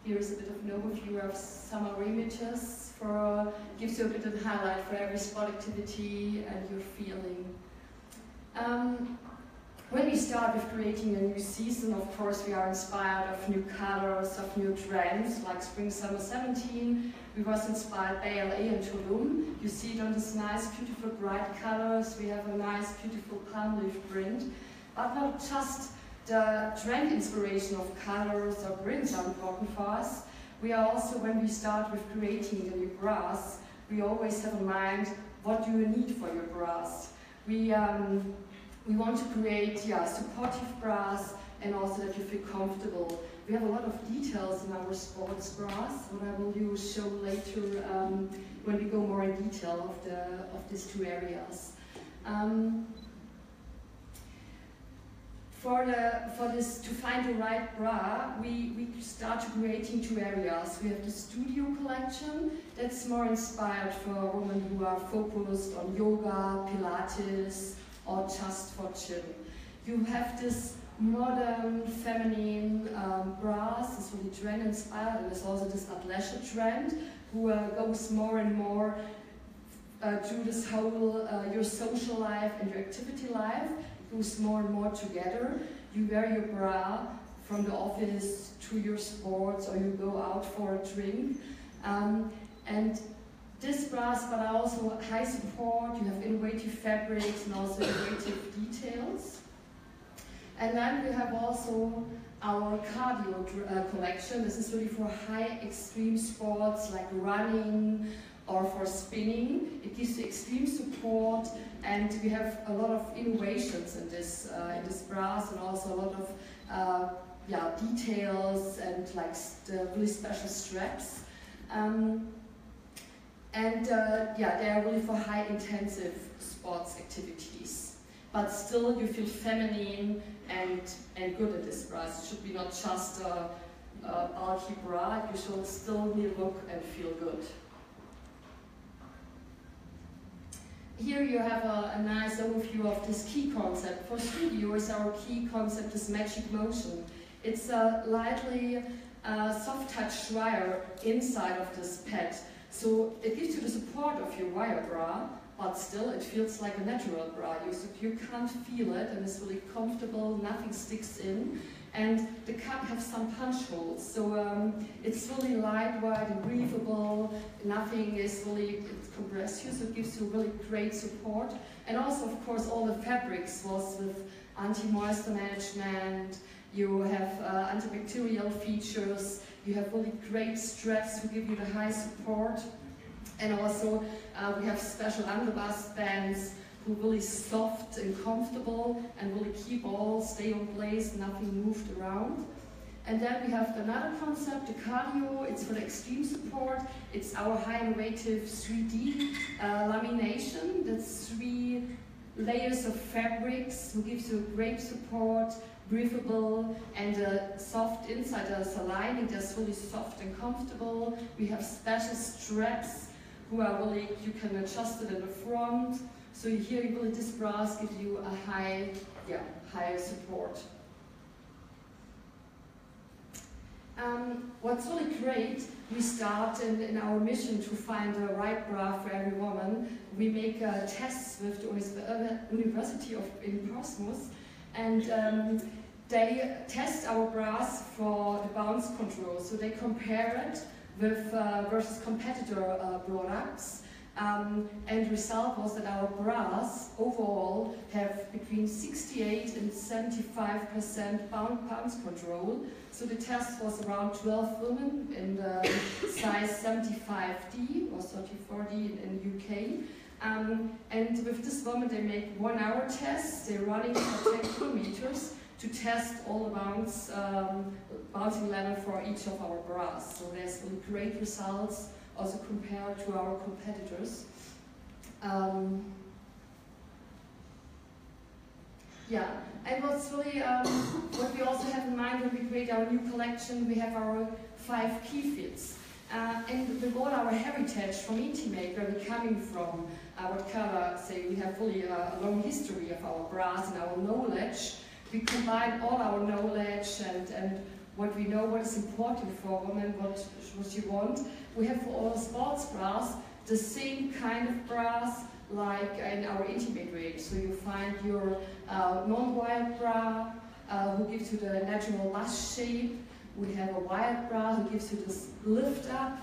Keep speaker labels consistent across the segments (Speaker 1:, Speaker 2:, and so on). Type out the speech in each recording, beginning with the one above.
Speaker 1: Here is a bit of an overview of some of our images, gives you a bit of highlight for every sport activity and your feeling. When we start with creating a new season, of course we are inspired of new colors, of new trends, like Spring Summer 17. We was inspired by LA and Tulum. You see it on this nice, beautiful, bright colors. We have a nice, beautiful palm leaf print. But not just the trend inspiration of colors or prints are important for us. We are also, when we start with creating the new bras, we always have in mind, what do you need for your bras? We want to create supportive bras and also that you feel comfortable. We have a lot of details in our sports bras, what I will show later when we go more in detail of these two areas. To find the right bra, we start creating two areas. We have the studio collection that's more inspired for women who are focused on yoga, Pilates, or just for gym. You have this modern, feminine bras, it's really trend inspired, and there's also this athleisure trend who goes more and more through this whole your social life and your activity life. It goes more and more together. You wear your bra from the office to your sports, or you go out for a drink. And this bras, but are also high support, you have innovative fabrics and also innovative details. And then we have also our cardio collection. This is really for high extreme sports like running or for spinning. It gives you extreme support, and we have a lot of innovations in this bras, and also a lot of details and like the really special straps. They are really for high intensive sports activities. But still you feel feminine and good at this bra. It should be not just a bulky bra, you should still really look and feel good. Here you have a nice overview of this key concept. For studios, our key concept is magic motion. It's a lightly soft touch wire inside of this pad. So it gives you the support of your wire bra, but still it feels like a natural bra. You can't feel it, and it's really comfortable, nothing sticks in. And the cup has some punch holes, so it's really lightweight and breathable, nothing is really compressed you, so it gives you really great support. And also, of course, all the fabrics was with anti-moisture management, you have antibacterial features, you have really great straps to give you the high support. And also we have special underbust bands who are really soft and comfortable and really stay in place, nothing moved around. And then we have another concept, the cardio. It's for the extreme support. It's our high innovative 3D lamination. That's 3 layers of fabrics who gives you great support, breathable, and soft inside. There's a lining that's really soft and comfortable. We have special straps who are really, you can adjust it in the front. So here really this bras gives you a higher support. What's really great, we start in our mission to find the right bra for every woman. We make tests with the University in Portsmouth, and they test our bras for the bounce control. So they compare it with versus competitor products. And the result was that our bras overall have between 68 and 75% bounce control. So the test was around 12 women in the size 75D or 34D in the UK. And with this woman they make 1 hour tests. They're running for 10 kilometers to test all the bouncing level for each of our bras. So there's really great results also compared to our competitors. And what's really, what we also have in mind when we create our new collection, we have our 5 key fits. And with all our heritage from Intimate, where we're coming from, what Carla say, we have really a long history of our bras and our knowledge. We combine all our knowledge and what we know, what is important for women, what you want. We have for all sports bras the same kind of bras like in our intimate range. So you find your non-wired bra who gives you the natural lush shape. We have a wired bra who gives you this lift up.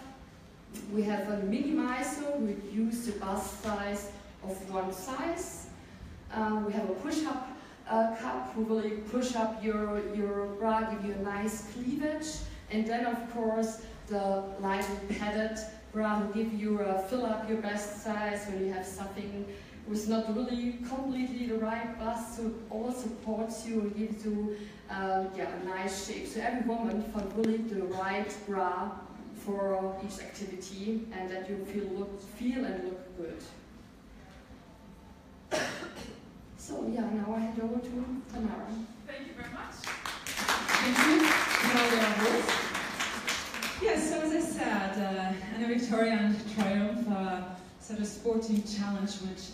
Speaker 1: We have a minimizer who reduces the bust size of one size. We have a push-up cup who will push up your bra, give you a nice cleavage. And then of course the lightly padded bra will give you fill up your best size when you have something with not really completely the right bust, so it all supports you and gives you a nice shape. So every woman found really the right bra for each activity, and that you feel and look good. So yeah, now I hand over to Tamara.
Speaker 2: Thank you very much. Thank you. Yes, so as I said, Anna Victoria and Triumph set a sporting challenge which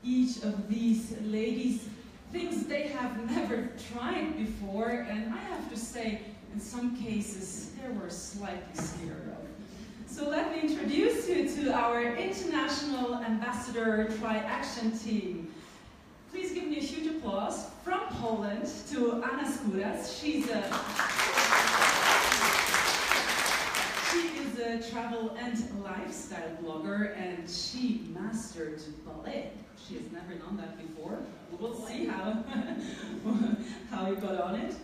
Speaker 2: each of these ladies thinks they have never tried before, and I have to say, in some cases, they were slightly scared of. So let me introduce you to our International Ambassador Tri-Action team. Please give me a huge applause from Poland to Anna Skóraś. She is a travel and lifestyle blogger, and she mastered ballet. She has never done that before. We'll see how you got on it.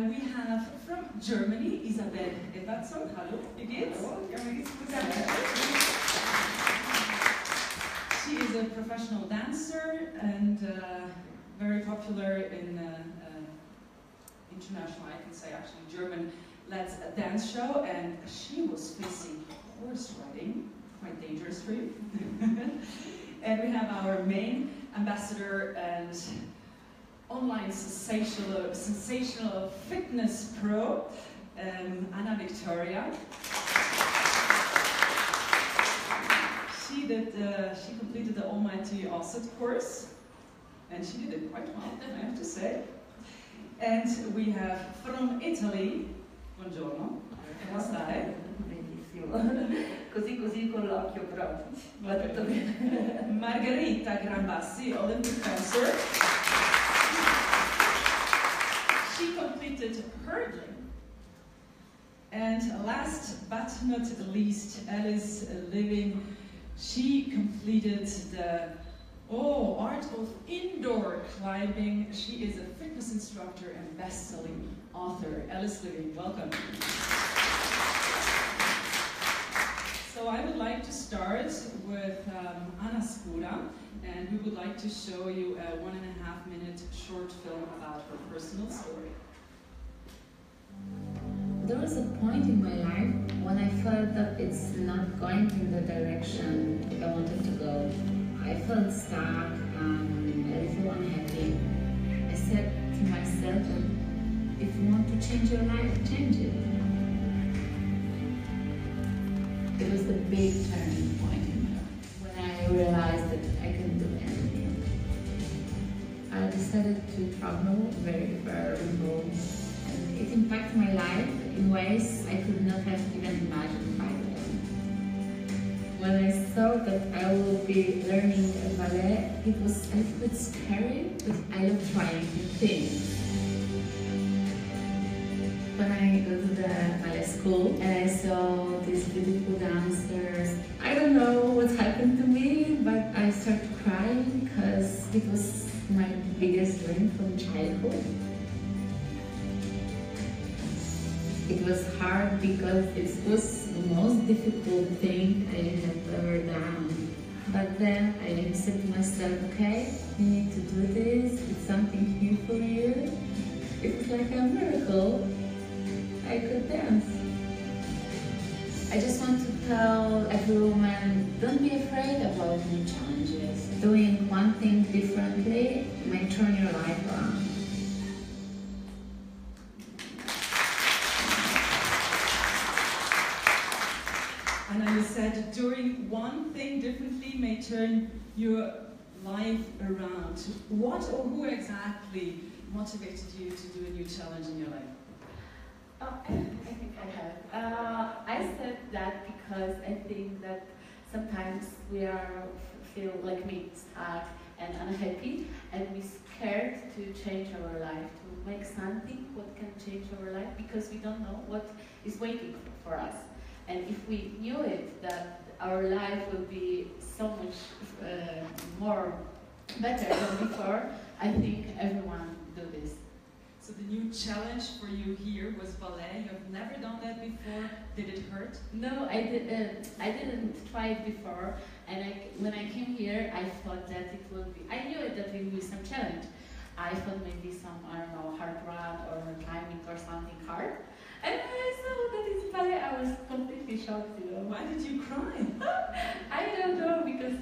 Speaker 2: We have from Germany, Isabel Ebertson. Hallo, wie geht's? She is a professional dancer and very popular in international, I can say actually, German-led dance show, and she was facing horse riding, quite dangerous for you. And we have our main ambassador and online sensational fitness pro, Anna Victoria. She completed the almighty OSSET course, and she did it quite well, I have to say. And we have from Italy, buongiorno, come stai?
Speaker 3: Benissimo, così con l'occhio proprio, va tutto bene.
Speaker 2: Margherita Grambassi, Olympic fencer. She completed hurdling. And last but not least, Alice Living. She completed the art of indoor climbing. She is a fitness instructor and best-selling author. Alice Living, welcome. So I would like to start with Anna Skóraś, and we would like to show you a 1.5-minute short film about her personal story.
Speaker 3: There was a point in my life when I felt that it's not going in the direction I wanted to go. I felt stuck and a little unhappy. I said to myself that if you want to change your life, change it. It was the big turning point in my life when I realized that I can do anything. I decided to travel very far abroad, and it impacted my life in ways I could not have even imagined back then. When I saw that I will be learning ballet, it was a little bit scary, but I love trying new things. When I go to the ballet school and I saw these beautiful dancers, I don't know what happened to me, but I started crying because it was my biggest dream from childhood. It was hard because it was the most difficult thing I have ever done. But then I said to myself, okay, you need to do this, it's something new for you. It was like a miracle. I could dance. I just want to tell every woman, don't be afraid about new challenges. Doing one thing differently may turn your life around.
Speaker 2: And you said doing one thing differently may turn your life around. What or who exactly motivated you to do a new challenge in your life?
Speaker 3: Oh, I think I have. I said that because I think that sometimes we feel like me stuck and unhappy, and we're scared to change our life, to make something what can change our life, because we don't know what is waiting for us. And if we knew it, that our life will be so much more better than before, I think everyone do this.
Speaker 2: So the new challenge for you here was ballet. You've never done that before. Did it hurt?
Speaker 3: No, I didn't try it before. And when I came here, I thought that it would be. I knew that it would be some challenge. I thought maybe some, I don't know, hard run or climbing or something hard. And when I saw that it's ballet, I was completely shocked.
Speaker 2: Why did you cry?
Speaker 3: I don't know, because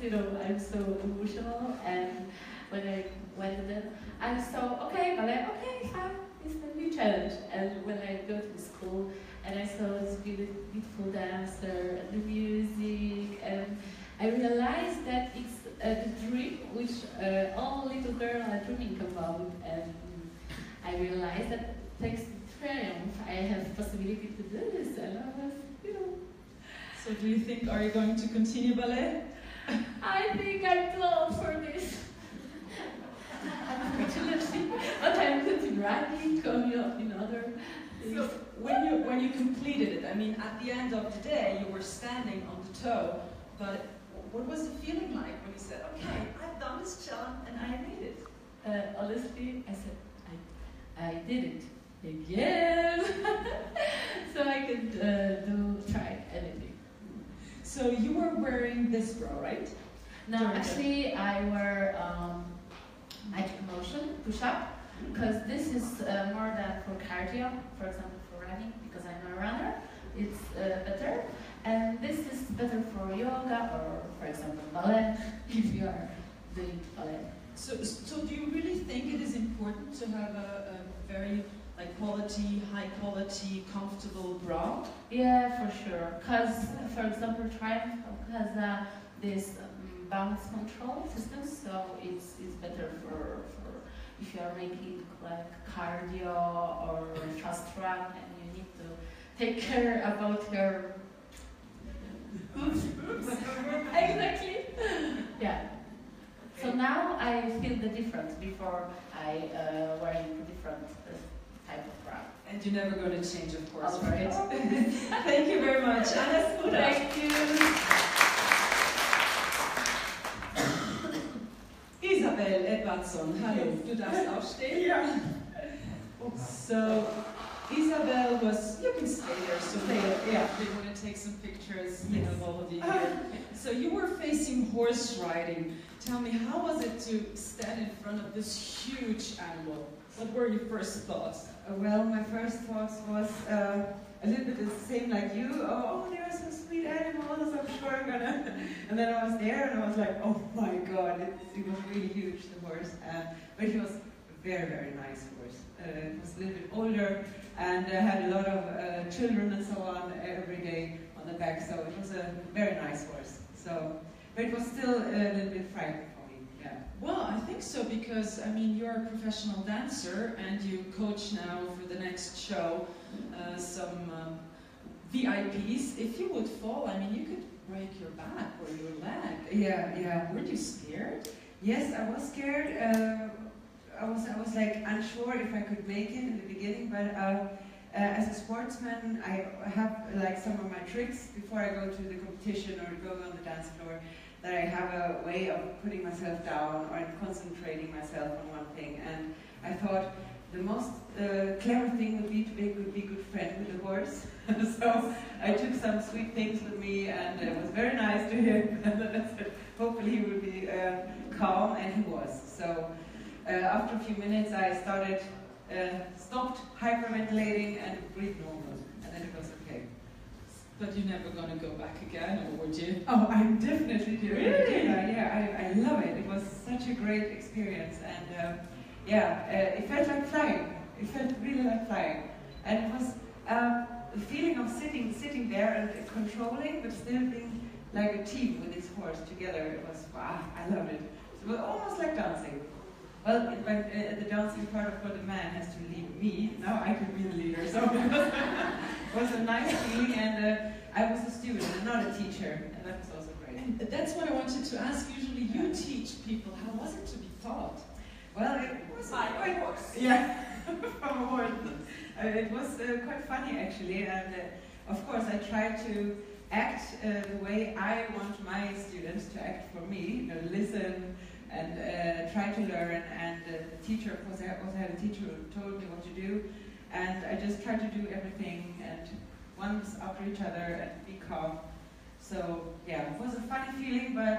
Speaker 3: I'm so emotional, and when I went there, I saw, okay, ballet, okay, fine, it's a new challenge. And when I go to the school and I saw this beautiful dancer and the music, and I realized that it's the dream which all little girls are dreaming about. And I realized that thanks to Triumph, I have the possibility to do this, and I was,
Speaker 2: So do you think, are you going to continue ballet?
Speaker 3: I think I'm too old for this. Unfortunately, but I'm good in running, coming up in other things.
Speaker 2: So when you completed it, I mean, at the end of the day, you were standing on the toe, but what was the feeling like when you said, okay, I've done this challenge and I made it?
Speaker 3: Honestly, I said, I did it again. So I could try anything.
Speaker 2: So you were wearing this bra, right?
Speaker 3: No, actually, I wear magic motion, push-up, because this is more than for cardio, for example, for running, because I'm a runner, it's better. And this is better for yoga or, for example, ballet, if you are doing ballet.
Speaker 2: So do you really think it is important to have a very high quality, comfortable bra?
Speaker 3: Yeah, for sure. Because, for example, Triumph has this bounce control system, so it's better for if you are making like cardio or fast run, and you need to take care about your oops. Exactly. Yeah. So now I feel the difference. Before I wearing different type of bra.
Speaker 2: And you're never going to change, of course,
Speaker 3: Oh,
Speaker 2: right? Thank you very much.
Speaker 3: Thank you.
Speaker 2: Isabel Edvardsson, hello. Du darfst aufstehen. Yeah. So, Isabel was, you can stay there, so they want to take some pictures, of all of you here. So you were facing horse riding. Tell me, how was it to stand in front of this huge animal? What were your first thoughts?
Speaker 4: Well, my first thoughts was a little bit the same like you. Oh, they're so sweet animals, I'm sure I'm gonna... And then I was there and I was like, oh my god, it was really huge, the horse. But he was a very, very nice horse. It was a little bit older and had a lot of children and so on every day on the back, so it was a very nice horse. But it was still a little bit frightening for me, yeah.
Speaker 2: Well, I think so, because, I mean, you're a professional dancer and you coach now for the next show some VIPs. If you would fall, I mean, you could break your back or your leg.
Speaker 4: Yeah.
Speaker 2: Weren't you scared?
Speaker 4: Yes, I was scared. I was like unsure if I could make it in the beginning, but as a sportsman, I have like some of my tricks before I go to the competition or go on the dance floor, that I have a way of putting myself down or concentrating myself on one thing. And I thought the most clever thing would be to be a good friend with the horse. So I took some sweet things with me, and it was very nice to him. And then I said, hopefully he will be calm, and he was. So after a few minutes, I stopped hyperventilating and breathed normal, and then it was okay.
Speaker 2: But you're never going to go back again, or would you?
Speaker 4: Oh, I'm definitely doing it.
Speaker 2: Really?
Speaker 4: Yeah, I love it. It was such a great experience, and it felt like flying. It felt really like flying, and it was the feeling of sitting there and controlling, but still being like a team with this horse together. It was wow, I loved it. It was almost like dancing. Well, the dancing part, of course, the man has to lead me. Now I can be the leader. So it was a nice feeling, and I was a student and not a teacher, and that was also great.
Speaker 2: And that's what I wanted to ask. Usually you teach people. How was it to be taught?
Speaker 4: Well, it was quite, yeah, from a word. It was quite funny actually, and of course I tried to act the way I want my students to act for me. You know, listen and try to learn. And the teacher, of course, I also had a teacher who told me what to do, and I just tried to do everything and once after each other and be calm. So yeah, it was a funny feeling, but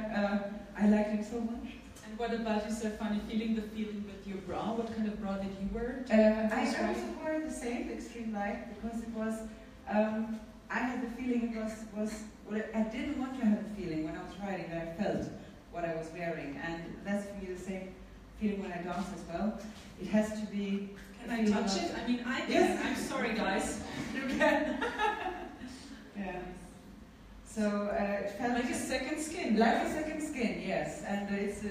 Speaker 4: I liked it so much.
Speaker 2: And what about you said funny feeling, the feeling with your bra? What kind of bra did you wear?
Speaker 4: I also wore the same, the extreme light, because it was, I had the feeling it was well, I didn't want to have the feeling when I was riding that I felt what I was wearing, and that's for me the same feeling when I dance as well. It has to be...
Speaker 2: Can I touch it? I mean, I can.
Speaker 4: Yes.
Speaker 2: I'm sorry, guys.
Speaker 4: You can. Yeah. So it felt
Speaker 2: like a second skin.
Speaker 4: Like a second skin, yes. And it's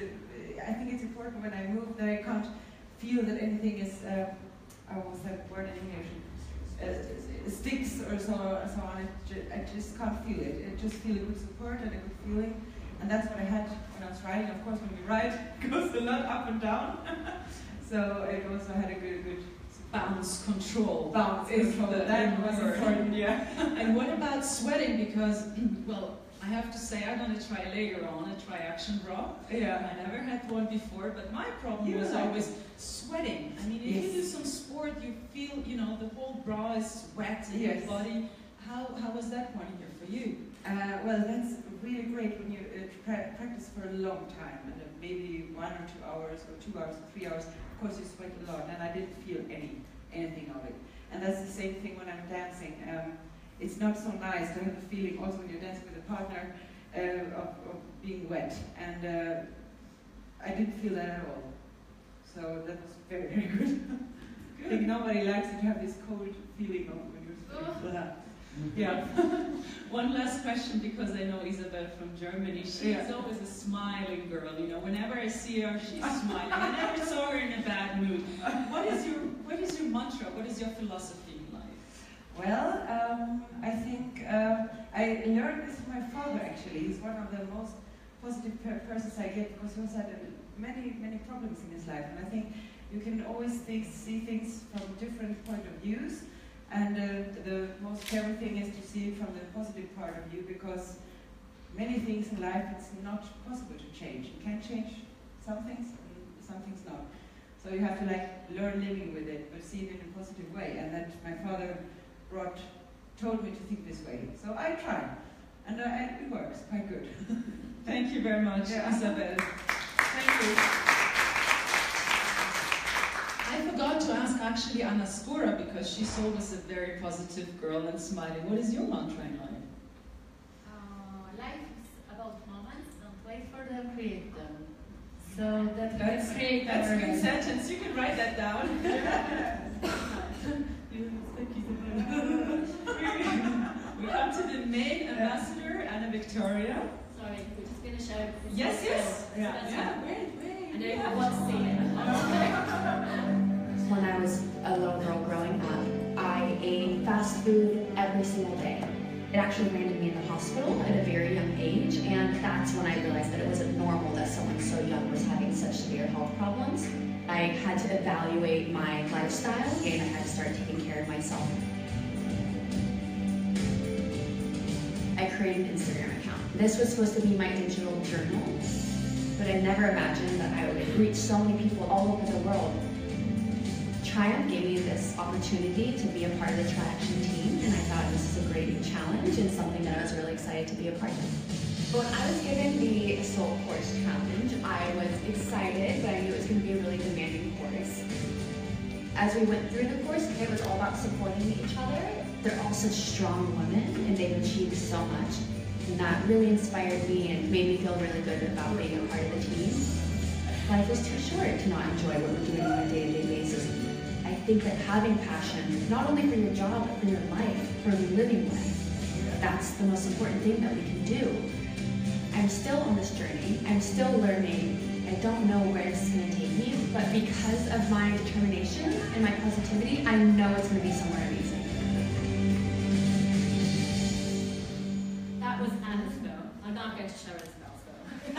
Speaker 4: I think it's important when I move that I can't feel that anything is, I almost said word in English, sticks or so on. I just can't feel it. I just feel a good support and a good feeling. And that's what I had when I was riding. Of course, when you ride, it goes a lot up and down. So it also had a good
Speaker 2: bounce control.
Speaker 4: Bounce control. That was important, yeah.
Speaker 2: And what about sweating? Because, well, I have to say, I'm going to try later on a tri-action bra.
Speaker 4: Yeah.
Speaker 2: I never had one before, but my problem was always sweating. I mean, if you do some sport, you feel, you know, the whole bra is wet in your body. How was that one here for you?
Speaker 4: Well, that's really great when you practice for a long time, and maybe 1 or 2 hours, or 2 hours, or 3 hours. Of course, you sweat a lot, and I didn't feel anything of it. And that's the same thing when I'm dancing. It's not so nice to have the feeling, also when you're dancing with a partner, of being wet. And I didn't feel that at all. So that was very, very good. I think nobody likes to have this cold feeling of when you're sweating. Yeah.
Speaker 2: One last question, because I know Isabel from Germany. She's always a smiling girl. You know, whenever I see her, she's smiling. I never saw her in a bad mood. What is your mantra? What is your philosophy in life?
Speaker 4: Well, I think I learned this from my father. Actually, he's one of the most positive persons I get, because he also had many problems in his life, and I think you can always see things from different point of views. And the most favorite thing is to see it from the positive part of you, because many things in life it's not possible to change. You can change some things, and some things not. So you have to learn living with it, but see it in a positive way. And that my father told me to think this way. So I try, and it works quite good.
Speaker 2: Thank you very much, Isabel.
Speaker 4: Thank you.
Speaker 2: I forgot to ask actually Anna Skora, because she's always a very positive girl and smiling. What is your mantra in life?
Speaker 3: Life is about moments, don't wait for them, create them. So that's great.
Speaker 2: That's a good sentence, you can write that down. We come to the main ambassador, Anna Victoria.
Speaker 1: Sorry, we just finish out.
Speaker 2: Yes.
Speaker 1: And I want to say it.
Speaker 5: When I was a little girl growing up, I ate fast food every single day. It actually landed me in the hospital at a very young age, and that's when I realized that it wasn't normal that someone so young was having such severe health problems. I had to evaluate my lifestyle, and I had to start taking care of myself. I created an Instagram account. This was supposed to be my digital journal, but I never imagined that I would reach so many people all over the world. Triumph gave me this opportunity to be a part of the Tri-Action team, and I thought this is a great new challenge and something that I was really excited to be a part of. When I was given the Assault Course Challenge, I was excited, but I knew it was going to be a really demanding course. As we went through the course, it was all about supporting each other. They're all such strong women, and they've achieved so much. And that really inspired me and made me feel really good about being a part of the team. Life is too short to not enjoy what we're doing on a day-to-day basis. I think that having passion, not only for your job, but for your life, for living life, that's the most important thing that we can do. I'm still on this journey. I'm still learning I don't know where this is going to take me, but because of my determination and my positivity, I know it's going to be somewhere amazing.
Speaker 6: That was Anna's film. I'm not going to show Isabel's film.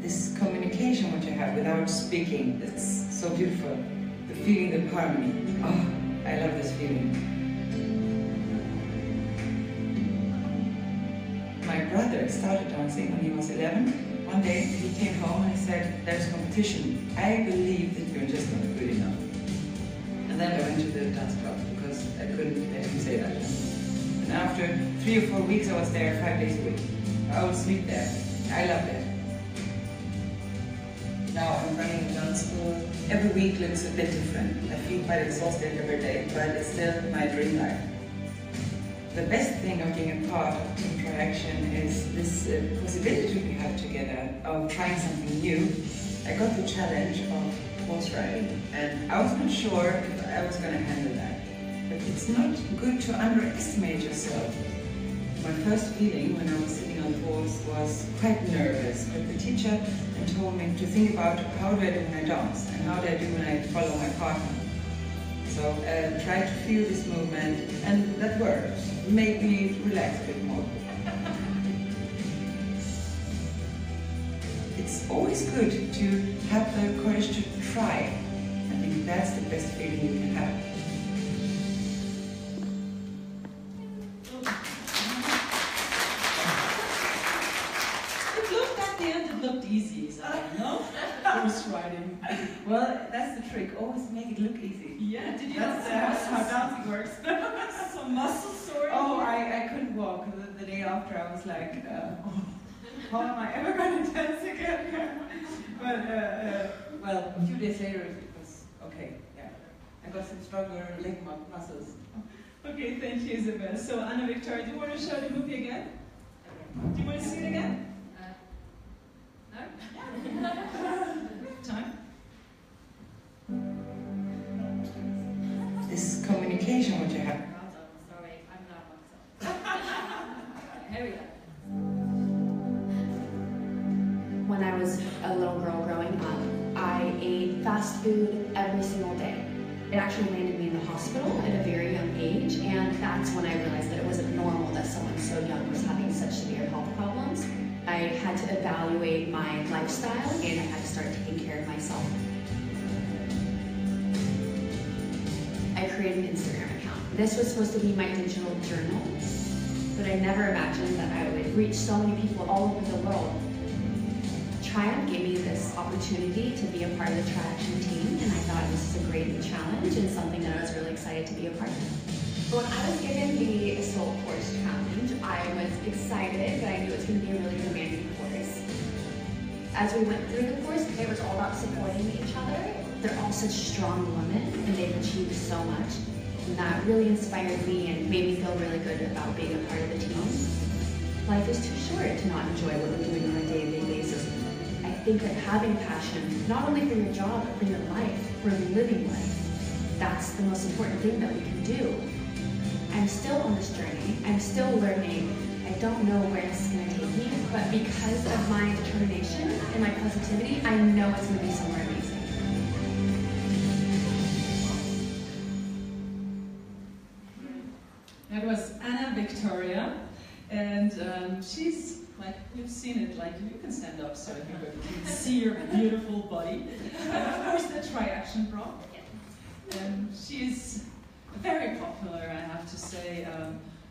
Speaker 7: This communication what you have without speaking, it's so beautiful. The feeling, the harmony. Oh, I love this feeling. My brother started dancing when he was 11. One day he came home and he said, there's competition. I believe that you're just not good enough. And then I went to the dance club because I couldn't let him say that. And after 3 or 4 weeks I was there 5 days a week. I would sleep there. I loved it. Now I'm running a dance school. Every week looks a bit different. I feel quite exhausted every day, but it's still my dream life. The best thing of being a part of Team Try Action is this possibility we have together of trying something new. I got the challenge of horse riding, and I was not sure if I was going to handle that. But it's not good to underestimate yourself. My first feeling when I was sitting on the horse was quite nervous, but the teacher told me to think about how do I do when I dance and how do I do when I follow my partner. So try to feel this movement, and that worked. Made me relax a bit more. It's always good to have the courage to try. I think that's the best feeling you can have.
Speaker 2: It looked easy, so no? Horse riding.
Speaker 4: Well, that's the trick. Always make it look easy.
Speaker 2: Yeah, did you
Speaker 4: That's how dancing works.
Speaker 2: some muscle story?
Speaker 4: Oh, I couldn't walk. The day after, I was like, how am I ever going to dance again? But, well, a few days later, it was okay. Yeah, I got some stronger leg muscles.
Speaker 2: Okay, thank you, Isabel. So, Anna Victoria, do you want to show the movie again? Do you want to see it again?
Speaker 6: No?
Speaker 2: Time?
Speaker 7: This communication what you have.
Speaker 6: Sorry, I'm not myself. Here we go.
Speaker 5: When I was a little girl growing up, I ate fast food every single day. It actually landed me in the hospital at a very young age, and that's when I realized that it wasn't normal that someone so young was having such severe health problems. I had to evaluate my lifestyle, and I had to start taking care of myself. I created an Instagram account. This was supposed to be my digital journal, but I never imagined that I would reach so many people all over the world. Triumph gave me this opportunity to be a part of the Try Action team, and I thought this is a great new challenge and something that I was really excited to be a part of. When I was given the Assault Course Challenge, I was excited, but I knew it was going to be a really demanding course. As we went through the course, it was all about supporting each other. They're all such strong women, and they've achieved so much. And that really inspired me and made me feel really good about being a part of the team. Life is too short to not enjoy what we're doing on a day-to-day basis. I think that having passion, not only for your job, but for your life, for living life, that's the most important thing that we can do. I'm still on this journey. I'm still learning. I don't know where this is going to take me, but because of my determination and my positivity, I know it's going to be somewhere amazing.
Speaker 2: That was Anna Victoria, and she's, like, you've seen it, like, you can stand up so everybody can see your beautiful body. Of course, the Try Action bra. She's very popular, I have to say,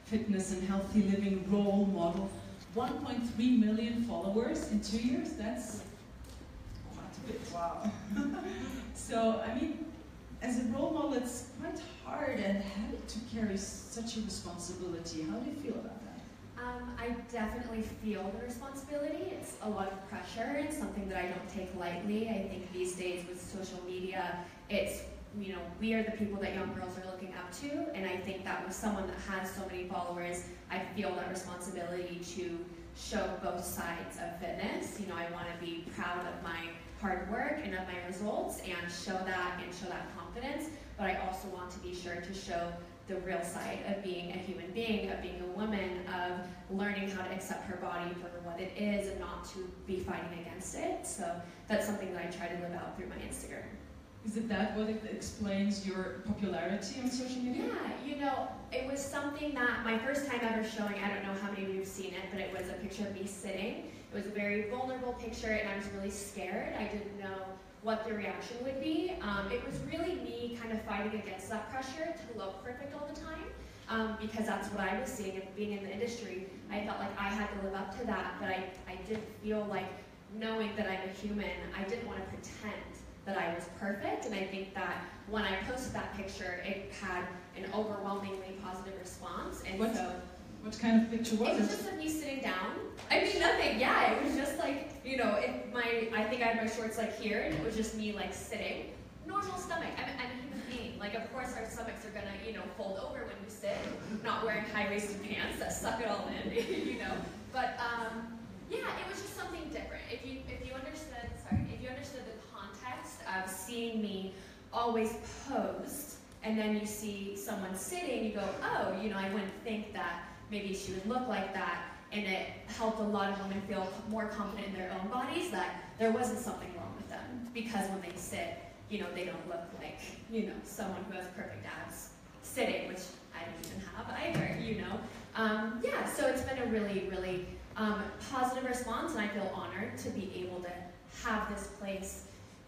Speaker 2: fitness and healthy living role model. 1.3 million followers in 2 years, that's quite a bit.
Speaker 4: Wow.
Speaker 2: So, I mean, as a role model, it's quite hard and heavy to carry such a responsibility. How do you feel about that?
Speaker 5: I definitely feel the responsibility. It's a lot of pressure and something that I don't take lightly. I think these days with social media, it's, you know, we are the people that young girls are looking up to, and I think that with someone that has so many followers, I feel that responsibility to show both sides of fitness. You know, I want to be proud of my hard work and of my results and show that confidence, but I also want to be sure to show the real side of being a human being, of being a woman, of learning how to accept her body for what it is and not to be fighting against it. So that's something that I try to live out through my Instagram.
Speaker 2: Is it that what explains your popularity on social media?
Speaker 5: Yeah, you know, it was something that my first time ever showing, I don't know how many of you have seen it, but it was a picture of me sitting. It was a very vulnerable picture and I was really scared. I didn't know what the reaction would be. It was really me kind of fighting against that pressure to look perfect all the time, because that's what I was seeing. And being in the industry, I felt like I had to live up to that, but I didn't feel like, knowing that I'm a human, I didn't want to pretend that I was perfect. And I think that when I posted that picture, it had an overwhelmingly positive response. And
Speaker 2: what kind of picture was it?
Speaker 5: It was just of me sitting down. I mean, nothing. Yeah, it was just like, you know, I think I had my shorts like here, and it was just me like sitting. Normal stomach. I'm a human being. Like, of course, our stomachs are gonna, you know, fold over when you sit. Not wearing high-waisted pants that suck it all in, you know. But yeah, it was just something different. If you understood the context of seeing me always posed, and then you see someone sitting, you go, oh, you know, I wouldn't think that maybe she would look like that. And it helped a lot of women feel more confident in their own bodies, that there wasn't something wrong with them. Because when they sit, you know, they don't look like, you know, someone who has perfect abs sitting, which I don't even have either, you know. Yeah, so it's been a really, really positive response, and I feel honored to be able to have this place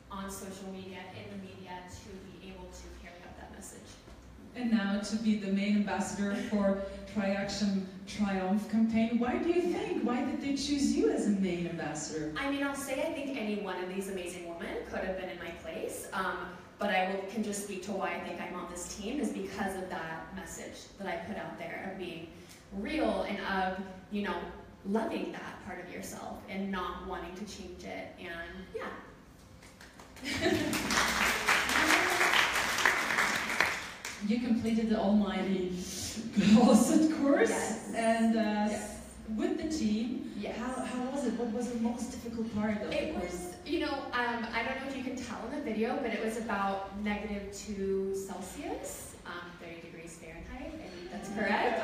Speaker 5: on social media, in the media, to be able to carry out that message.
Speaker 2: And now to be the main ambassador for Tri-Action Triumph campaign. Why do you think? Why did they choose you as a main ambassador?
Speaker 5: I mean, I'll say I think any one of these amazing women could have been in my place, but I can just speak to why I think I'm on this team is because of that message that I put out there of being real and of, you know, loving that part of yourself and not wanting to change it, and yeah.
Speaker 2: You completed the almighty closet course,
Speaker 5: yes.
Speaker 2: And
Speaker 5: yes.
Speaker 2: with the team,
Speaker 5: yes.
Speaker 2: how was it? What was the most difficult part of it?
Speaker 5: It was, you know, I don't know if you can tell in the video, but it was about -2 Celsius, 30 degrees Fahrenheit, I think that's correct.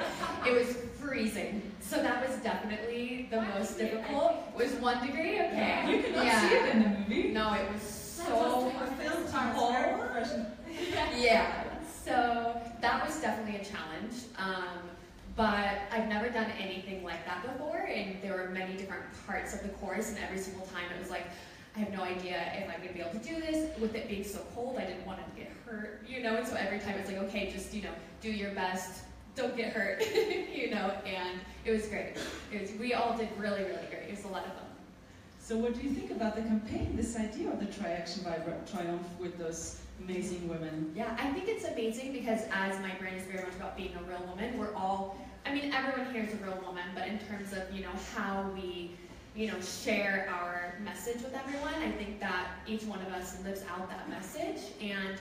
Speaker 5: It was freezing, so that was definitely the most difficult. It was 1 degree, okay.
Speaker 2: You could not see it in the movie.
Speaker 5: No, it was so cold. Yeah. So that was definitely a challenge, but I've never done anything like that before, and there were many different parts of the course, and every single time it was like, I have no idea if I'm going to be able to do this. With it being so cold, I didn't want to get hurt, you know, and so every time it's like, okay, just, you know, do your best, don't get hurt, you know, and it was great. We all did really, really great. It was a lot of fun.
Speaker 2: So what do you think about the campaign, this idea of the Tri-Action Triumph with those amazing women?
Speaker 5: Yeah, I think it's amazing because as my brand is very much about being a real woman, we're all, I mean, everyone here is a real woman, but in terms of, you know, how we, you know, share our message with everyone, I think that each one of us lives out that message, and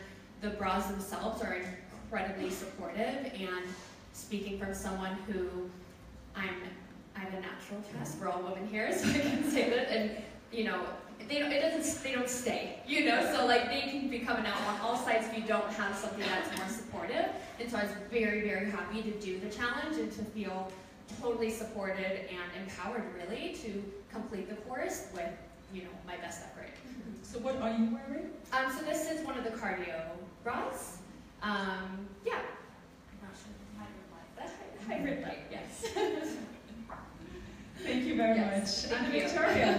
Speaker 5: the bras themselves are incredibly supportive, and speaking from someone who I have a natural chest, we're all women here, so I can say that, and, you know, they don't stay, you know, so like they can be coming out on all sides if you don't have something that's more supportive. And so I was very, very happy to do the challenge and to feel totally supported and empowered really to complete the course with, you know, my best effort.
Speaker 2: So what are you wearing?
Speaker 5: So this is one of the cardio bras. Yeah. I'm not sure if hybrid light. That's hybrid light, yes.
Speaker 2: Thank you very
Speaker 5: yes.
Speaker 2: much.
Speaker 5: Thank
Speaker 2: Anna
Speaker 5: you.
Speaker 2: Victoria.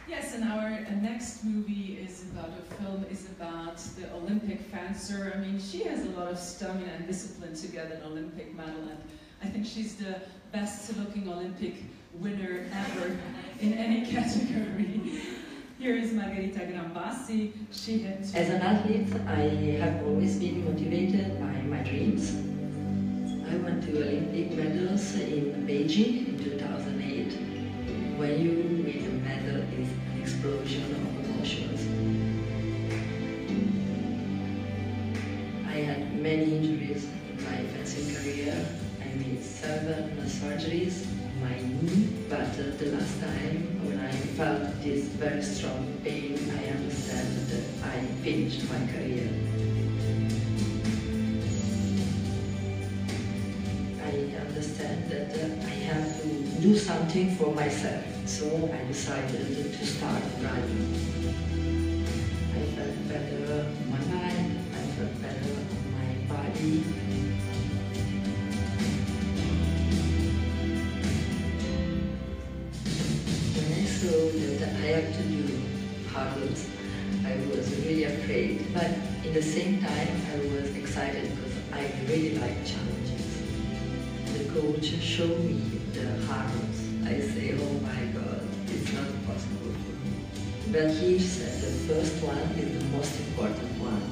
Speaker 2: Yes, and our next movie is about the Olympic fencer. I mean, she has a lot of stamina and discipline to get an Olympic medal, and I think she's the best-looking Olympic winner ever in any category. Here is Margherita Grambassi. She had
Speaker 8: As an athlete, I have always been motivated by my dreams. I won 2 Olympic medals in Beijing in 2008. When you win a medal, it's an explosion of emotions. I had many injuries in my fencing career. I made 7 surgeries on my knee, but the last time when I felt this very strong pain, I understand finished my career. I understand that I have to do something for myself, so I decided to start running. I felt better on my mind, I felt better on my body. When I saw that I had to do hurdles, I was really afraid, but in the same time I was excited because I really like challenges. The coach showed me the hurdles. I say, oh my God, it's not possible for me. But he said the first one is the most important one.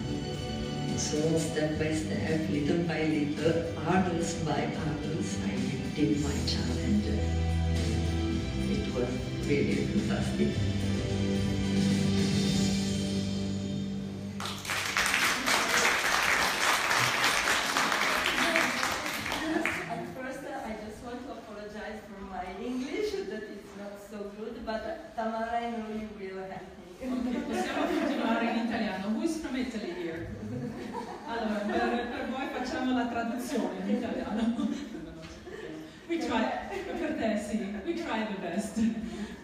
Speaker 8: So step by step, little by little, hurdles by hurdles, I did my challenge. It was really fantastic.
Speaker 9: But Tamara, I know you will help me.
Speaker 2: Ok, possiamo continuare in italiano. Who is from Italy here? Allora, per voi facciamo la traduzione in italiano. We try, per te sì, we try the best.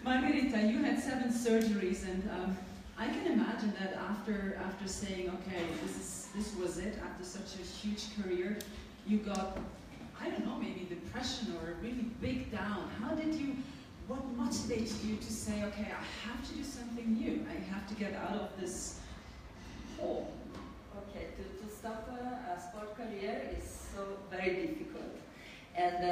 Speaker 2: Margherita, you had 7 surgeries, and I can imagine that after saying, okay, this was it, after such a huge career, you got, I don't know, maybe depression or a really big down. What motivated you to say, okay, I have to do something new, I have to get out of this hole?
Speaker 9: Okay, to stop a sport career is so very difficult. And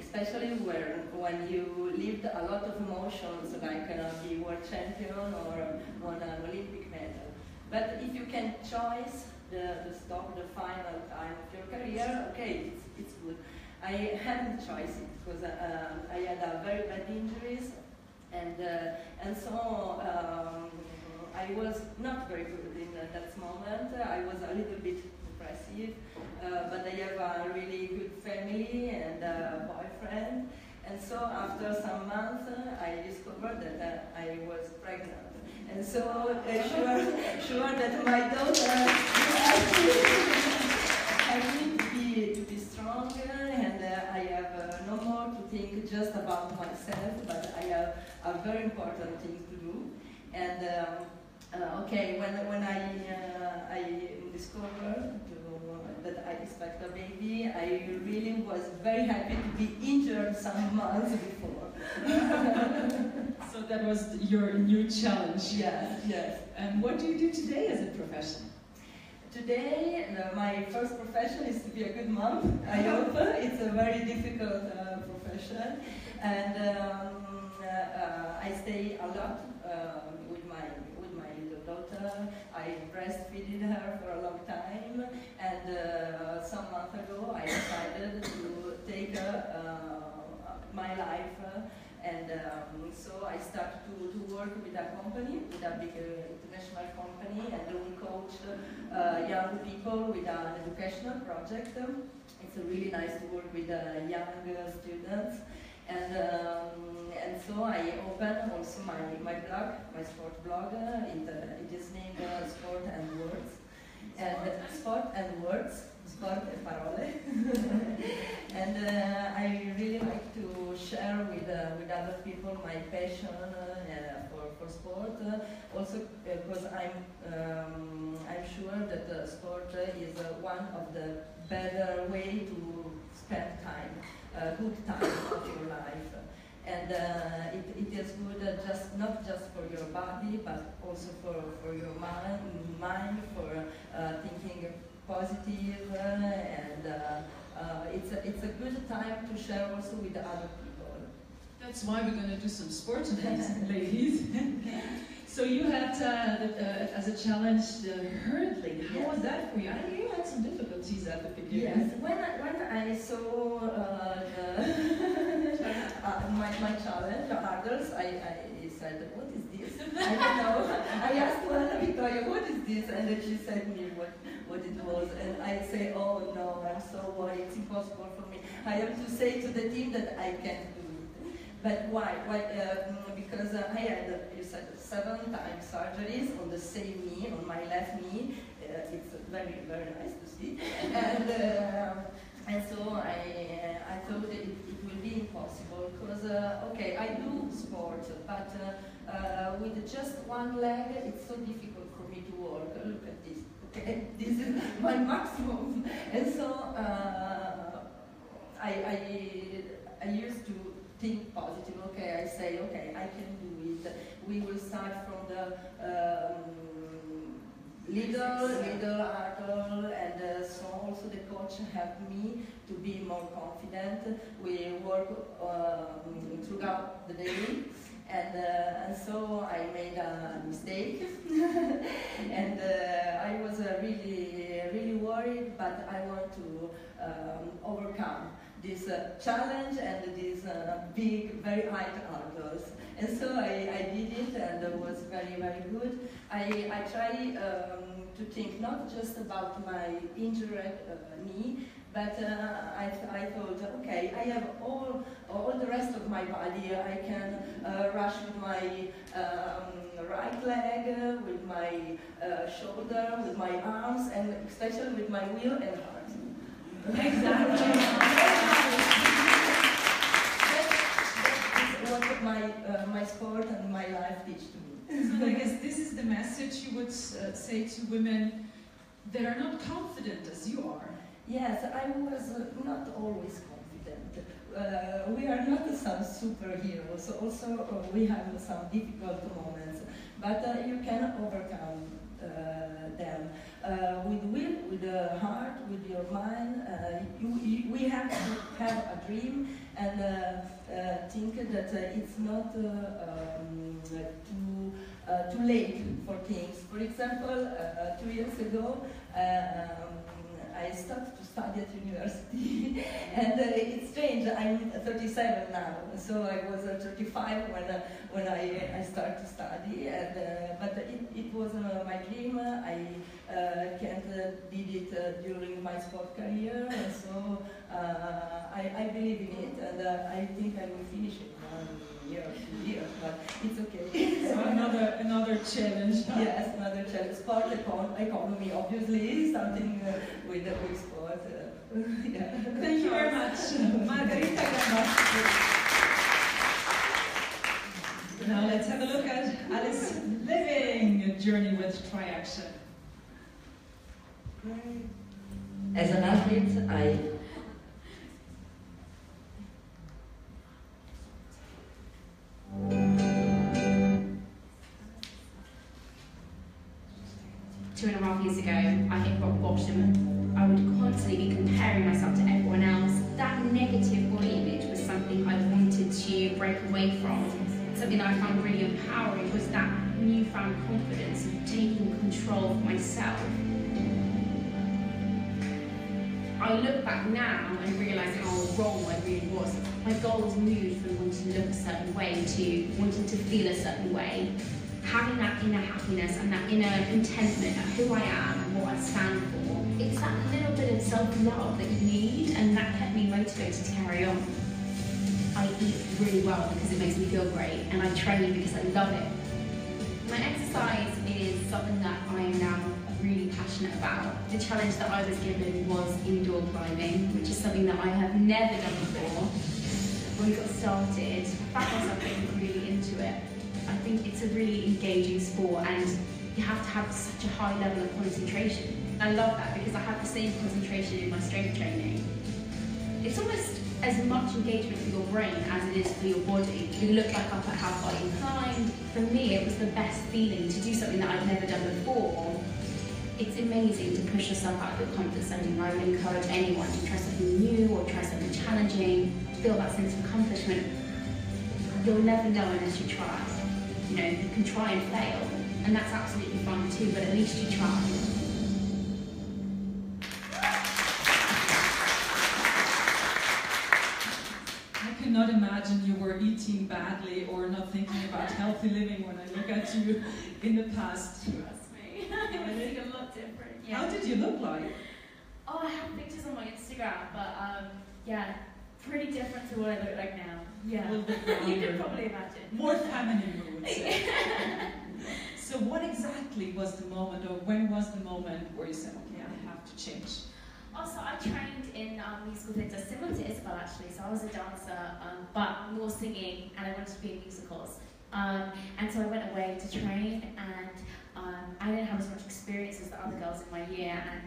Speaker 9: especially when you lived a lot of emotions, like be world champion or won an Olympic medal. But if you can choose the stop, the final time of your career, okay, it's good. I hadn't chosen it because I had a very bad injuries, and so I was not very good in that moment. I was a little bit depressive, but I have a really good family and a boyfriend, and so after some months I discovered that I was pregnant, and so sure that my daughter I need to be strong, and I have no more to think just about myself, but I have a very important thing to do. And okay, when I discovered that I expect a baby, I really was very happy to be injured some months before.
Speaker 2: So that was your new challenge.
Speaker 9: Yes, yes.
Speaker 2: And what do you do today as a profession?
Speaker 9: Today, my first profession is to be a good mom. I hope it's a very difficult profession, and I stay a lot with my little daughter. I breastfeeded her for a long time, and some months ago I decided to take my life. And so I started to work with a company, with a big international company, and we coach young people with an educational project. It's really nice to work with young students. And so I opened also my blog, my sport blog. It is named Sport and Words. Sport and Words. Sport e parole. And I really like to share with other people my passion for sport. Also because I'm sure that sport is one of the better way to spend time, good time of your life. And it is good not just for your body, but also for your mind, for thinking positive, and it's a good time to share also with other people.
Speaker 2: That's why we're going to do some sport tonight, ladies. So you had, as a challenge, hurdling. How was that for you? I know you had some difficulties at the beginning.
Speaker 9: Yes, when I saw my challenge, the hurdles, I said, what is this? I don't know. I asked Victoria, what is this? And then she said me what it was. And I say, oh no, I'm so worried, it's impossible for me. I have to say to the team that I can't do it. But why? Because I had, you said, 7 times surgeries on the same knee, on my left knee. It's very, very nice to see. And so I thought that it will be impossible because, okay, I do sport, but with just one leg, it's so difficult for me to walk. Look at this, okay? This is my maximum. And so I used to think positive. Okay, I say, okay, I can do it. We will start from the little hurdle, and so also the coach helped me to be more confident. We work throughout the day, and so I made a mistake, and I was really worried, but I want to overcome this challenge and these big, very high hurdles. And so I did it, and it was very, very good. I try to think not just about my injured knee, but I thought, okay, I have all the rest of my body. I can rush with my right leg, with my shoulder, with my arms, and especially with my wheel and heart. Exactly. What my sport and my life teach to me.
Speaker 2: So I guess this is the message you would say to women that are not confident as you are.
Speaker 9: Yes, I was not always confident. We are not some superheroes. Also, we have some difficult moments, but you can overcome them with will, with the heart, with your mind. We have to have a dream and think that it's not too late for things. For example, 2 years ago, I started to study at university, and it's strange. I'm 37 now, so I was 35 when I started to study. And but it was my dream. I can't did it during my sport career, and so I believe in it, and I think I will finish it. 1 year, 2 years, but it's okay.
Speaker 2: So another challenge. Huh?
Speaker 9: Yes, another challenge. Sport economy, obviously, something with sport. Yeah.
Speaker 2: Thank you very much, Margarita Gamba. Now let's have a look at Alice living a journey with Tri-Action.
Speaker 8: As an athlete,
Speaker 5: Two and a half years ago, I hit rock bottom. I would constantly be comparing myself to everyone else. That negative body image was something I wanted to break away from. Something that I found really empowering was that newfound confidence of taking control of myself. I look back now and realise how wrong I really was. My goals moved from wanting to look a certain way to wanting to feel a certain way. Having that inner happiness and that inner contentment of who I am and what I stand for, it's that little bit of self-love that you need, and that kept me motivated to carry on. I eat really well because it makes me feel great, and I train because I love it. My exercise is something that I am now really passionate about. The challenge that I was given was indoor climbing, which is something that I have never done before. When we got started, I found myself getting really into it. I think it's a really engaging sport, and you have to have such a high level of concentration. I love that because I have the same concentration in my strength training. It's almost as much engagement for your brain as it is for your body. You look back up at how far you climbed. For me, it was the best feeling to do something that I'd never done before. It's amazing to push yourself out of your comfort zone, and I would encourage anyone to try something new or try something challenging, feel that sense of accomplishment. You'll never know unless you try. You know, you can try and fail, and that's absolutely fine too, but at least you try.
Speaker 2: I cannot imagine you were eating badly or not thinking about healthy living when I look at you in the past.
Speaker 6: Trust me. It looked a lot different. Yeah.
Speaker 2: How did you look like?
Speaker 6: Oh, I have pictures on my Instagram, but yeah,
Speaker 10: pretty different to what I look like now. Yeah.
Speaker 2: A little bit
Speaker 10: You
Speaker 2: rounder.
Speaker 10: could probably imagine.
Speaker 2: More feminine, we would say. So what exactly was the moment, or when was the moment where you said, okay, I have to change?
Speaker 10: Also, I trained in musical theatre, similar to Isabel actually. So I was a dancer, but more singing, and I wanted to be in musicals. And so I went away to train, and I didn't have as much experience as the other girls in my year, and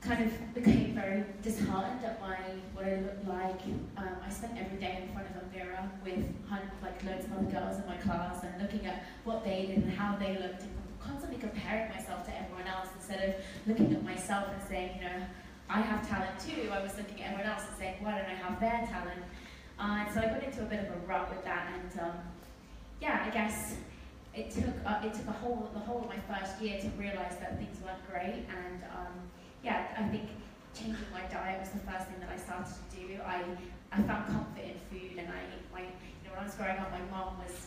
Speaker 10: kind of became very disheartened at what I looked like. I spent every day in front of a mirror with loads of other girls in my class and looking at what they did and how they looked, and constantly comparing myself to everyone else instead of looking at myself and saying, you know, I have talent too. I was looking at everyone else and saying, why don't I have their talent? So I got into a bit of a rut with that, and yeah, I guess it took the whole of my first year to realise that things weren't great, and yeah, I think changing my diet was the first thing that I started to do. I found comfort in food, and when I was growing up, my mom was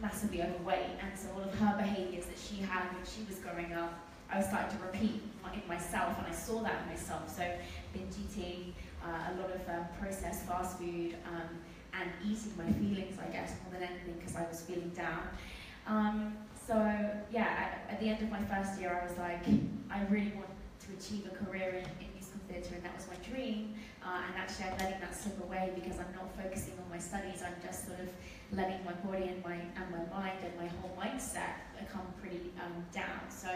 Speaker 10: massively overweight, and so all of her behaviours that she had when she was growing up, I was starting to repeat in myself, and I saw that in myself. So binge eating, a lot of processed fast food, and eating my feelings, I guess, more than anything, because I was feeling down. So yeah, at the end of my first year, I was like, I really want to achieve a career in musical theatre, and that was my dream. And actually, I'm letting that slip away because I'm not focusing on my studies. I'm just sort of letting my body and my mind and my whole mindset become pretty down. So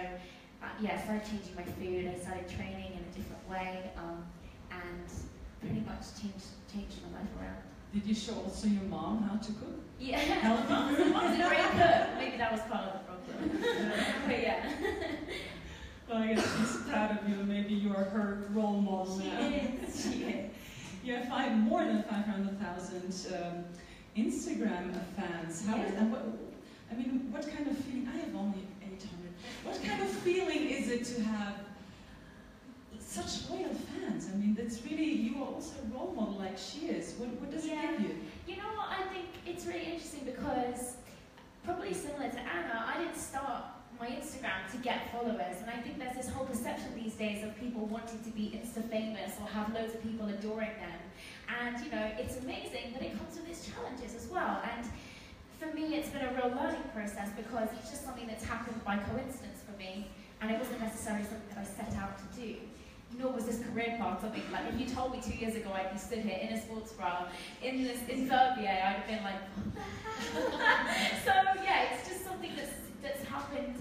Speaker 10: yeah, I started changing my food. I started training in a different way, and pretty much changed my life around.
Speaker 2: Did you show also your mom how to cook?
Speaker 10: Yeah, mom's a great cook. Maybe that was part of the problem. But yeah.
Speaker 2: Well, I guess she's proud of you. Maybe you're her role model now.
Speaker 10: She is.
Speaker 2: You have more than 500,000 Instagram fans. How is that? What kind of feeling? I have only 800. What kind of feeling is it to have such loyal fans? I mean, that's really, you are also a role model like she is. What does it give you?
Speaker 10: You know what? I think it's really interesting because, probably similar to Anna, I didn't start my Instagram to get followers, and I think there's this whole perception these days of people wanting to be Insta-famous or have loads of people adoring them. And, you know, it's amazing, but it comes with its challenges as well. And for me, it's been a real learning process because it's just something that's happened by coincidence for me, and it wasn't necessarily something that I set out to do. Nor was this career path something like, if you told me 2 years ago I'd be stood here in a sports bra in Verbier, I'd have been like, what the hell? So yeah, it's just something that's happened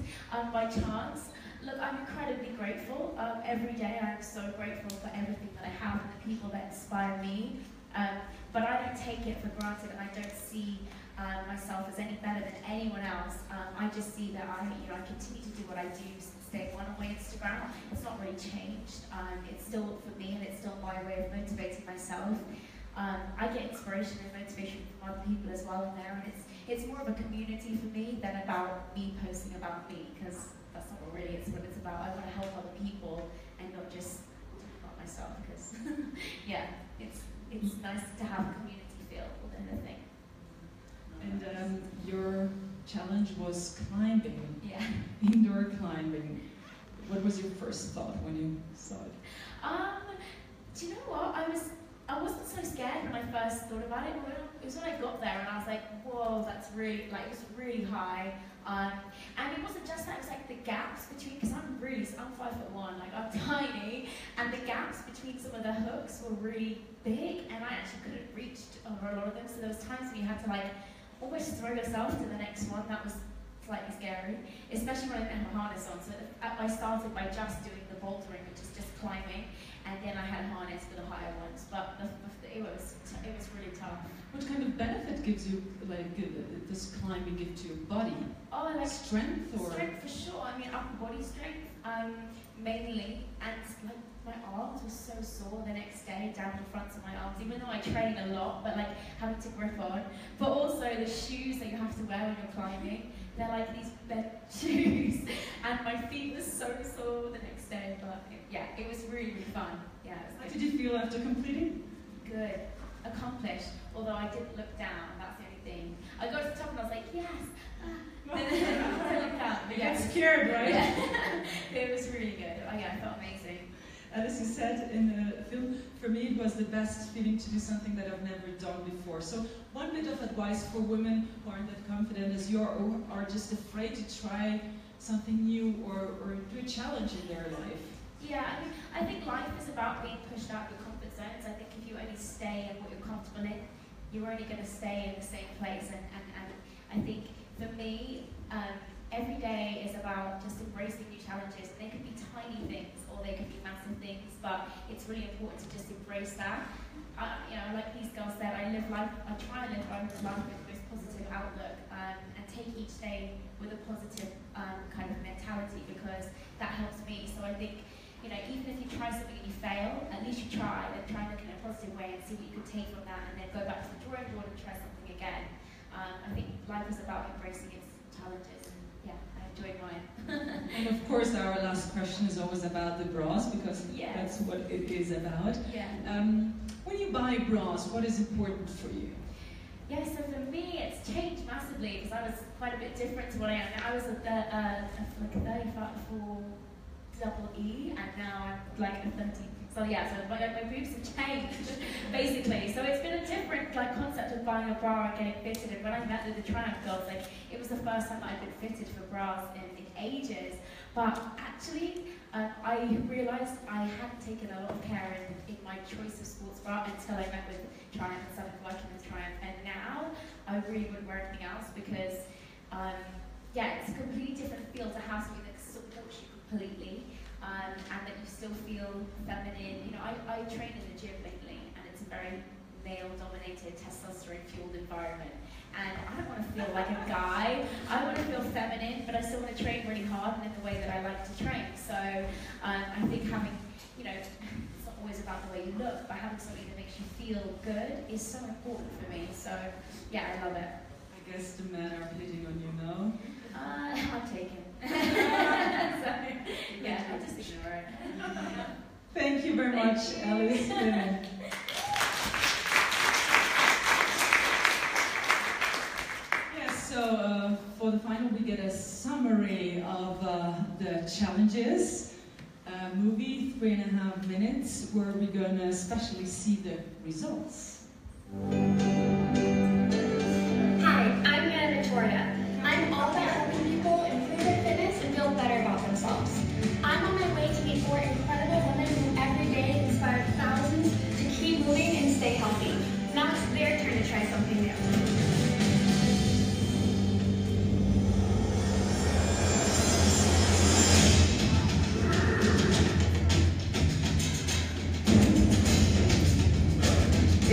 Speaker 10: by chance. Look, I'm incredibly grateful. Every day I'm so grateful for everything that I have and the people that inspire me. But I don't take it for granted, and I don't see myself as any better than anyone else. I just see that I continue to do what I do since day one on my Instagram. It's not really changed. It's still for me, and it's still my way of motivating myself. I get inspiration and motivation from other people as well in there, and it's more of a community for me than about me posting about me, because that's not what really it's what it's about. I want to help other people and not just about myself, because yeah, it's nice to have a community feel within the thing.
Speaker 2: And your challenge was climbing.
Speaker 10: Yeah.
Speaker 2: Indoor climbing. What was your first thought when you saw it?
Speaker 10: Do you know what? I wasn't so scared when I first thought about it. It was when I got there and I was like, whoa, that's really, it was really high. And it wasn't just that, it was like the gaps between, because I'm 5'1", like I'm tiny, and the gaps between some of the hooks were really big, and I actually couldn't reach over a lot of them, so there was times when you had to like almost throw yourself to the next one. That was slightly scary, especially when I didn't have a harness on. So I started by just doing the bouldering, which is just climbing, and then I had a harness for the higher ones, but it was really tough.
Speaker 2: What kind of benefit gives you, does climbing give to your body?
Speaker 10: Oh, like
Speaker 2: strength or?
Speaker 10: Strength for sure. I mean, upper body strength, mainly, and like my arms were so sore the next day down the fronts of my arms, even though I train a lot, but like having to grip on. But also the shoes that you have to wear when you're climbing, they're like these bent shoes, and my feet were so sore the next day. But yeah, it was really, really fun. Yeah.
Speaker 2: How did you feel after completing?
Speaker 10: Good. Accomplished. Although I didn't look down, that's the only thing. I got to the top and I was like, yes! I looked down.
Speaker 2: You get scared, right?
Speaker 10: Yeah. It was really good. I felt amazing.
Speaker 2: As you said in the film, for me it was the best feeling to do something that I've never done before. So one bit of advice for women who aren't that confident as you are, or are just afraid to try something new or do a challenge in their life.
Speaker 10: Yeah, I think life is about being pushed out of your comfort zones. I think if you only stay in what you're comfortable in, you're only going to stay in the same place. And I think for me, every day is about just embracing new challenges. They could be tiny things or they could be massive things, but it's really important to just embrace that. Like these girls said, I try and live life with the most positive outlook and take each day with a positive kind of mentality, because that helps me. So I think, even if you try something and you fail, at least you try, and try and look in a positive way and see what you can take from that, and then go back to the drawing board and try something again. I think life is about embracing its challenges, and yeah, I enjoyed mine.
Speaker 2: And of course, our last question is always about the bras, because that's what it is about.
Speaker 10: Yeah.
Speaker 2: When you buy bras, what is important for you?
Speaker 10: Yeah, so for me, it's changed massively, because I was quite a bit different to what I am now. I was like a 34 double E, and now I'm like a 13. So yeah, so my boobs have changed, basically. So it's been a different concept of buying a bra and getting fitted. And when I met the Triumph girls, it was the first time I'd been fitted for bras in ages. But actually, I realised I hadn't taken a lot of care in my choice of sports bra until I met with Triumph and started working with Triumph. And now I really wouldn't wear anything else, because it's a completely different feel to have something that supports you completely. And that you still feel feminine. I train in the gym lately, and it's a very male-dominated, testosterone-fueled environment. And I don't want to feel like a guy. I want to feel feminine, but I still want to train really hard and in the way that I like to train. So I think having, it's not always about the way you look, but having something that makes you feel good is so important for me. So yeah, I love it.
Speaker 2: I guess the men are hitting on you now.
Speaker 10: I'm taken. So, yeah, I just ignore it.
Speaker 2: Thank you very much, Alice. Yes, so for the final we get a summary of the challenges. Movie, 3.5 minutes, where we're going to especially see the results.
Speaker 11: Hi, I'm Victoria. I'm all about helping people improve their fitness and feel better about themselves. I'm on my way to meet more incredible women who every day inspire thousands to keep moving and stay healthy. Now it's their turn to try something new.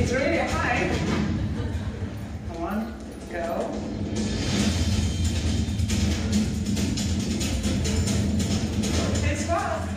Speaker 7: It's really high. Come on, let's go. It's fun.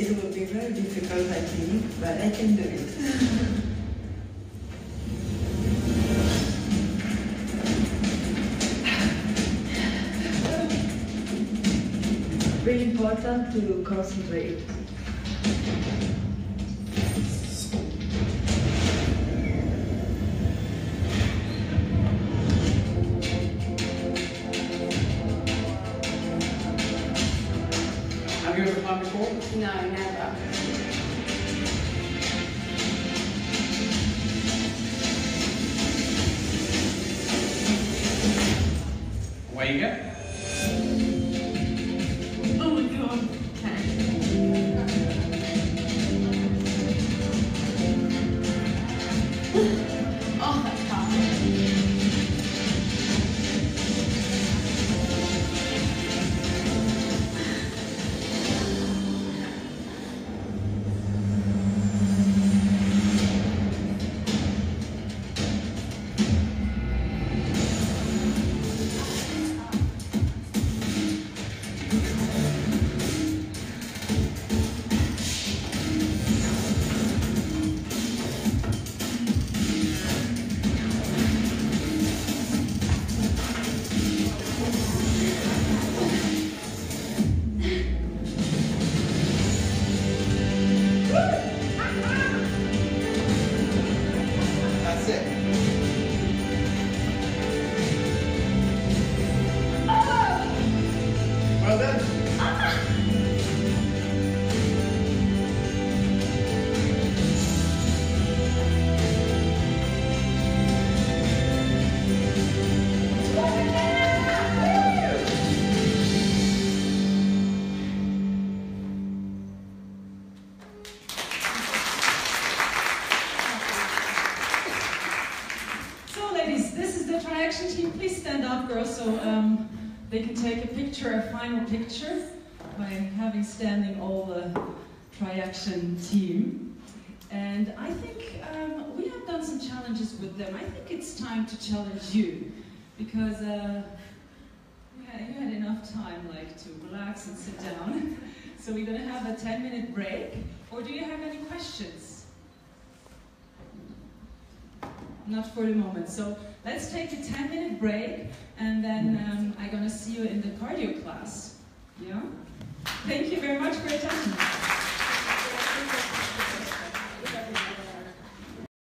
Speaker 12: It will be very difficult, I think, but I can do it. Really important to concentrate.
Speaker 13: Have you ever climbed before?
Speaker 10: No, never.
Speaker 13: Away you go.
Speaker 10: Oh my god. Oh, that's hard.
Speaker 2: this is the Tri-Action team. Please stand up, girls, so they can take a picture, a final picture, by having standing all the Tri-Action team. And I think we have done some challenges with them. I think it's time to challenge you, because you had enough time to relax and sit down. So we're going to have a 10-minute break. Or do you have any questions? Not for the moment. So let's take a 10-minute break, and then I'm going to see you in the cardio class.